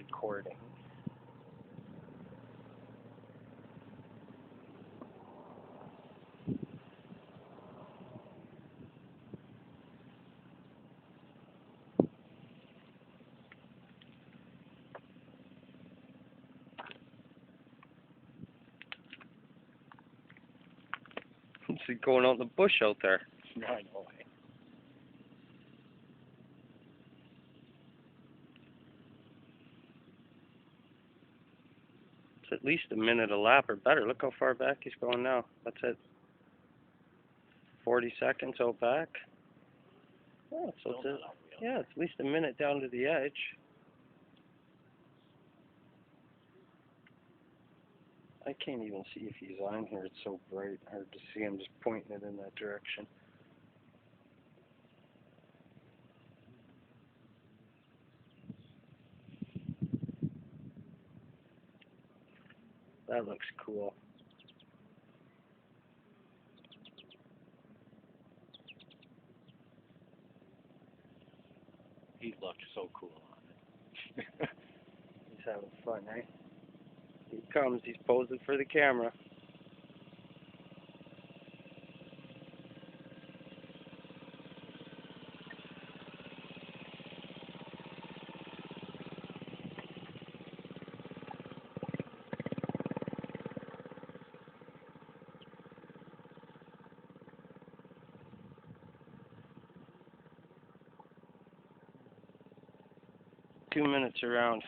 recording. It's going out in the bush out there. I know. It's at least a minute a lap or better. Look how far back he's going now. That's it. 40 seconds out back. Oh, so it's at least a minute down to the edge. I can't even see if he's on here. It's so bright. Hard to see. I'm just pointing it in that direction. That looks cool. He looked so cool on it. He's having fun, eh? Here he comes. He's posing for the camera. Two minutes around.